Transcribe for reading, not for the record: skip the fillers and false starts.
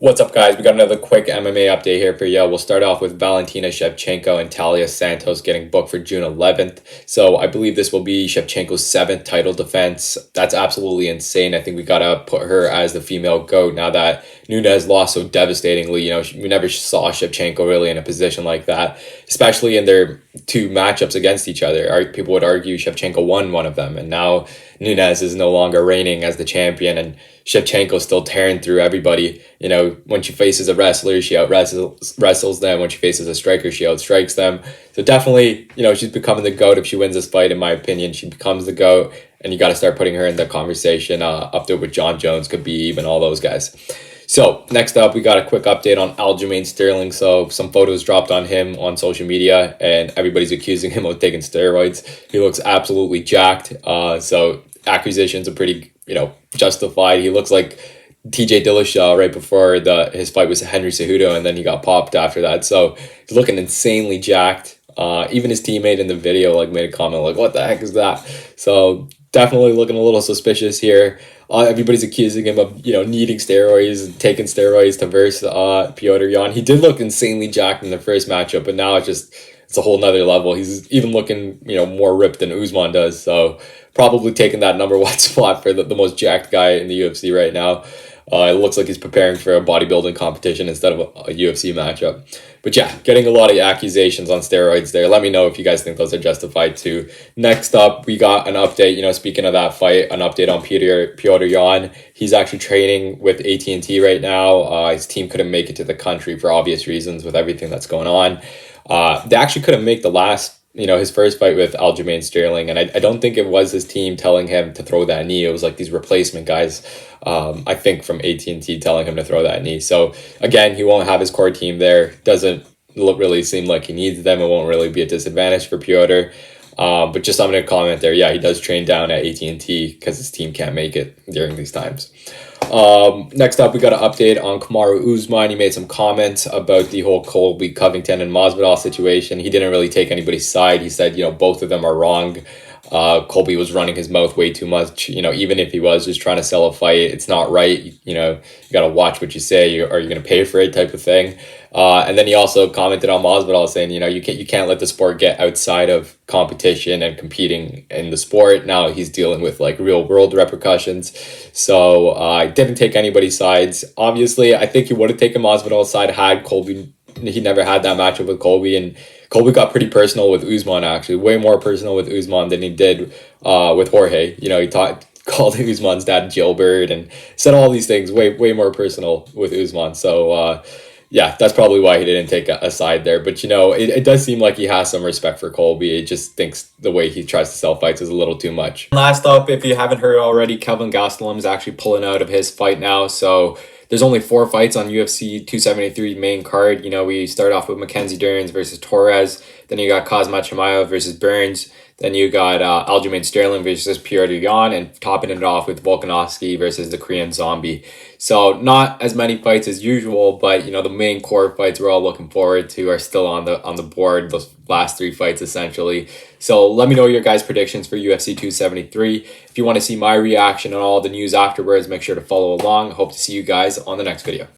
What's up, guys? We got another quick MMA update here for you. We'll start off with Valentina, Schevchenko, and Talia Santos getting booked for June 11th. So I believe this will be Shevchenko's 7th title defense. That's absolutely insane. I think we got to put her as the female GOAT now that Nunes lost so devastatingly. We never saw Schevchenko really in a position like that, especially in their two matchups against each other. People would argue Schevchenko won one of them, and now Nunes is no longer reigning as the champion, and Shevchenko still tearing through everybody. When she faces a wrestler, she wrestles them. When she faces a striker, she outstrikes them. So definitely, she's becoming the GOAT. If she wins this fight, in my opinion, she becomes the GOAT, and you got to start putting her in the conversation up there with John Jones, Khabib, and all those guys. So next up, we got a quick update on Aljamain. So some photos dropped on him on social media, and everybody's accusing him of taking steroids. He looks absolutely jacked. So accusations are pretty, justified. He looks like TJ Dillashaw right before his fight with Henry Cejudo, and then he got popped after that. So he's looking insanely jacked. Even his teammate in the video made a comment like, "What the heck is that?" So definitely looking a little suspicious here. Everybody's accusing him of needing steroids and taking steroids to verse Petr Yan. He did look insanely jacked in the first matchup, but now it's a whole nother level. He's even looking more ripped than Usman does. So probably taking that number one spot for the most jacked guy in the UFC right now. It looks like he's preparing for a bodybuilding competition instead of a UFC matchup. But yeah, getting a lot of accusations on steroids there. Let me know if you guys think those are justified too. Next up, we got an update, speaking of that fight, an update on Petr Yan. He's actually training with AT&T right now. His team couldn't make it to the country for obvious reasons with everything that's going on. They actually couldn't make the last, his first fight with Aljamain, and I don't think it was his team telling him to throw that knee. It was like these replacement guys, I think from AT&T telling him to throw that knee. So again, he won't have his core team there. Doesn't really seem like he needs them. It won't really be a disadvantage for Piotr. But just I'm going to comment there. Yeah, he does train down at AT&T because his team can't make it during these times. Next up, we got an update on Kamaru Usman. He made some comments about the whole Colby, Covington, and Masvidal situation. He didn't really take anybody's side. He said, both of them are wrong. Colby was running his mouth way too much. Even if he was just trying to sell a fight, it's not right. You got to watch what you say. Are you going to pay for it type of thing? And then he also commented on Masvidal saying, you can't let the sport get outside of competition and competing in the sport. Now he's dealing with real world repercussions. So I didn't take anybody's sides. Obviously, I think he would have taken Masvidal's side had Colby. He never had that matchup with Colby, and Colby got pretty personal with Usman, actually. Way more personal with Usman than he did with Jorge. He called Usman's dad Gilbert and said all these things way more personal with Usman. So, yeah, that's probably why he didn't take a side there. But, it does seem like he has some respect for Colby. He just thinks the way he tries to sell fights is a little too much. Last up, if you haven't heard already, Kelvin Gastelum is actually pulling out of his fight now. So there's only 4 fights on UFC 273 main card. We start off with Mackenzie Dern versus Torres. Then you got Kazmat Chimaev versus Burns. Then you got Aljamain versus Petr Yan, and topping it off with Volkanovski versus the Korean Zombie. So not as many fights as usual, but the main core fights we're all looking forward to are still on the board. Those last 3 fights essentially. So let me know your guys' predictions for UFC 273. If you want to see my reaction and all the news afterwards, make sure to follow along. Hope to see you guys on the next video.